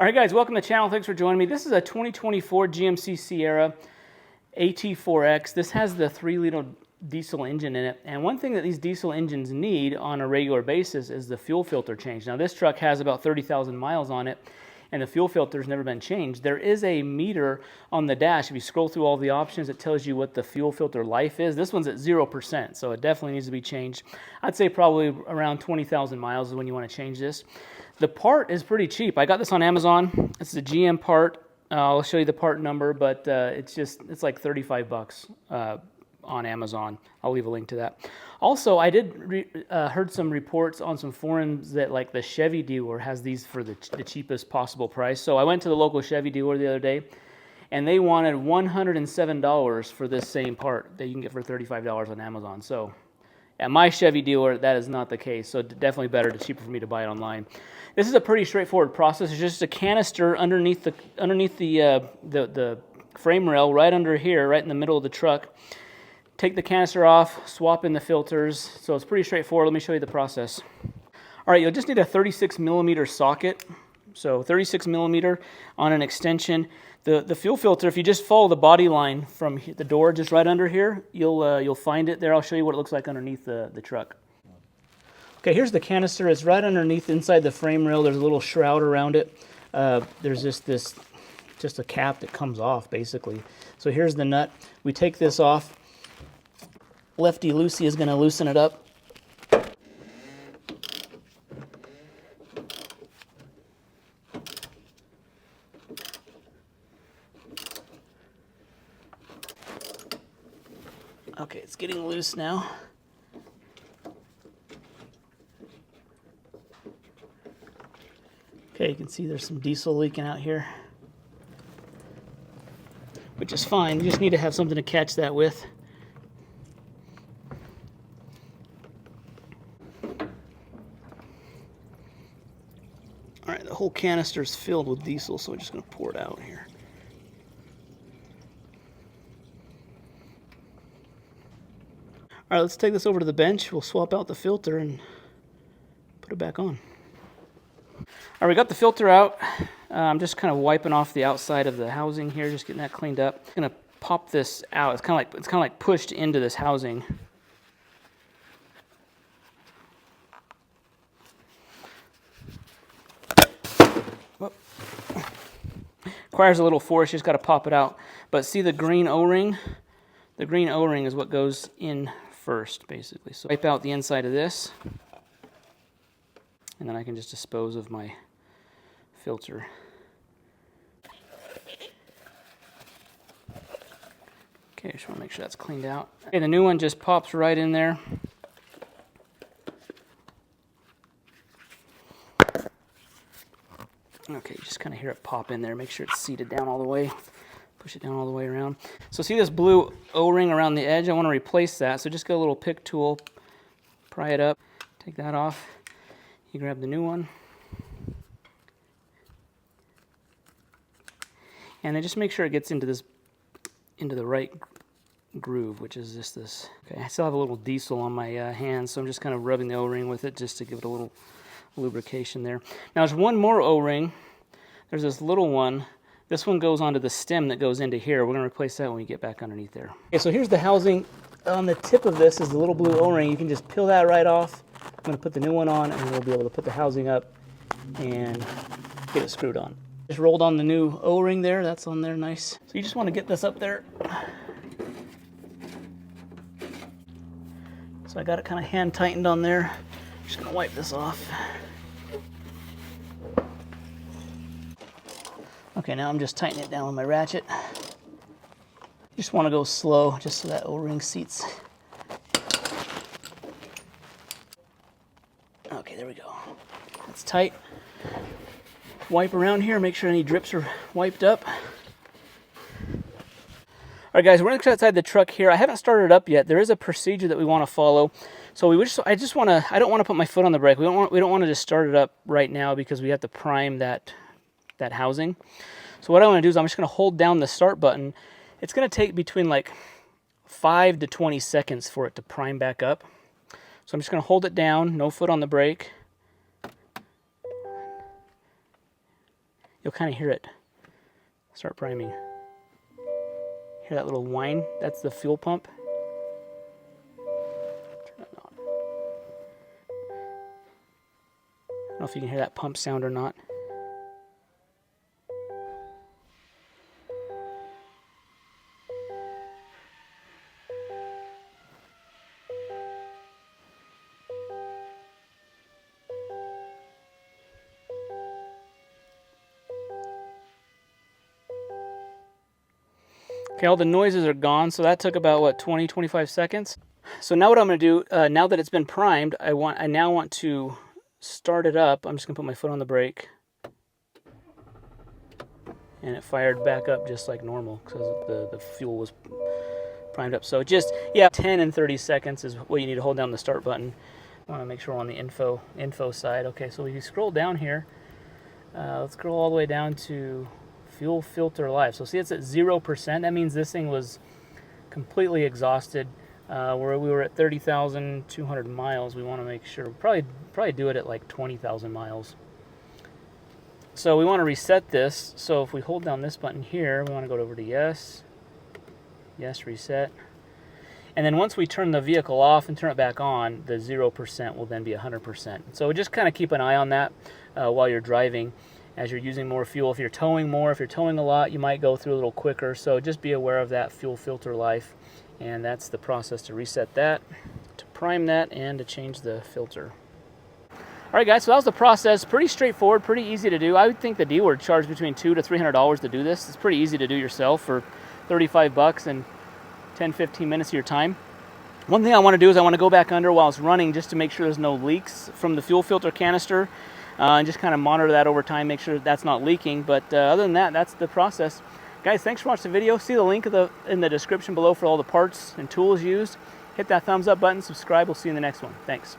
All right, guys, welcome to the channel. Thanks for joining me. This is a 2024 GMC Sierra AT4X. This has the 3-liter diesel engine in it. And one thing that these diesel engines need on a regular basis is the fuel filter change. Now, this truck has about 30,000 miles on it, and the fuel filter's never been changed. There is a meter on the dash. If you scroll through all the options, it tells you what the fuel filter life is. This one's at 0%, so it definitely needs to be changed. I'd say probably around 20,000 miles is when you want to change this. The part is pretty cheap. I got this on Amazon. It's a GM part. I'll show you the part number, but it's like 35 bucks on Amazon. I'll leave a link to that. Also, I did heard some reports on some forums that like the Chevy dealer has these for the cheapest possible price. So I went to the local Chevy dealer the other day, and they wanted $107 for this same part that you can get for $35 on Amazon. So at my Chevy dealer, that is not the case. So definitely better, cheaper for me to buy it online. This is a pretty straightforward process. It's just a canister underneath the frame rail, right under here, right in the middle of the truck. Take the canister off, swap in the filters. So it's pretty straightforward. Let me show you the process. All right, you'll just need a 36 millimeter socket. So 36 millimeter on an extension. The fuel filter, if you just follow the body line from the door just right under here, you'll find it there. I'll show you what it looks like underneath the truck. Okay, here's the canister. It's right underneath inside the frame rail. There's a little shroud around it. There's just a cap that comes off basically. So here's the nut. We take this off. Lefty loosey is going to loosen it up. Okay, it's getting loose now. Okay, you can see there's some diesel leaking out here, which is fine. You just need to have something to catch that with. All right, the whole canister is filled with diesel, so we're just going to pour it out here. All right, let's take this over to the bench. We'll swap out the filter and put it back on. All right, we got the filter out. I'm just kind of wiping off the outside of the housing here, just getting that cleaned up. I'm gonna pop this out. It's kind of like pushed into this housing. Whoop. Requires a little force. You just got to pop it out. But see the green O-ring? The green O-ring is what goes in first, basically. So wipe out the inside of this, and then I can just dispose of my filter. Okay, just want to make sure that's cleaned out. Okay, the new one just pops right in there. Okay, you just kind of hear it pop in there. Make sure it's seated down all the way. Push it down all the way around. So see this blue O-ring around the edge? I want to replace that. So just get a little pick tool, pry it up, take that off. You grab the new one. And then just make sure it gets into the right groove, which is just this. Okay, I still have a little diesel on my hands, so I'm just kind of rubbing the O-ring with it just to give it a little lubrication there. Now there's one more O-ring. There's this little one. This one goes onto the stem that goes into here. We're going to replace that when we get back underneath there. Okay, so here's the housing. On the tip of this is the little blue O-ring. You can just peel that right off. I'm going to put the new one on, and we'll be able to put the housing up and get it screwed on. Just rolled on the new O-ring there. That's on there, nice. So you just want to get this up there. So I got it kind of hand tightened on there. Just going to wipe this off. Okay, now I'm just tightening it down with my ratchet. You just want to go slow, just so that O-ring seats. Okay, there we go. That's tight. Wipe around here, make sure any drips are wiped up. All right, guys, we're outside the truck here. I haven't started it up yet. There is a procedure that we want to follow. So I don't want to put my foot on the brake. We don't want to just start it up right now because we have to prime that housing. So what I want to do is I'm just going to hold down the start button. It's going to take between like 5 to 20 seconds for it to prime back up. So I'm just going to hold it down, no foot on the brake. you'll kind of hear it start priming. Hear that little whine? That's the fuel pump. Turn it on. I don't know if you can hear that pump sound or not. Okay, all the noises are gone, so that took about, what, 20-25 seconds? So now what I'm going to do, now that it's been primed, I now want to start it up. I'm just going to put my foot on the brake. And it fired back up just like normal because the fuel was primed up. So just, yeah, 10 and 30 seconds is what you need to hold down the start button. I want to make sure we're on the info side. Okay, so if you scroll down here, let's scroll all the way down to fuel filter life. So see, it's at 0%. That means this thing was completely exhausted. Where we were at 30,200 miles, we want to make sure, probably do it at like 20,000 miles. So we want to reset this. So if we hold down this button here, we want to go over to yes, reset. And then once we turn the vehicle off and turn it back on, the 0% will then be 100%. So just kind of keep an eye on that while you're driving. As you're using more fuel, if you're towing more, if you're towing a lot, you might go through a little quicker. So just be aware of that fuel filter life. And that's the process to reset that, to prime that, and to change the filter. All right, guys, so that was the process. Pretty straightforward, pretty easy to do. I would think the dealer would charge between $200 to $300 to do this. It's pretty easy to do yourself for 35 bucks and 10-15 minutes of your time. One thing I want to do is I want to go back under while it's running just to make sure there's no leaks from the fuel filter canister. And just kind of monitor that over time, make sure that's not leaking. But other than that, that's the process. Guys, thanks for watching the video. See the link in the description below for all the parts and tools used. Hit that thumbs up button, subscribe. We'll see you in the next one. Thanks.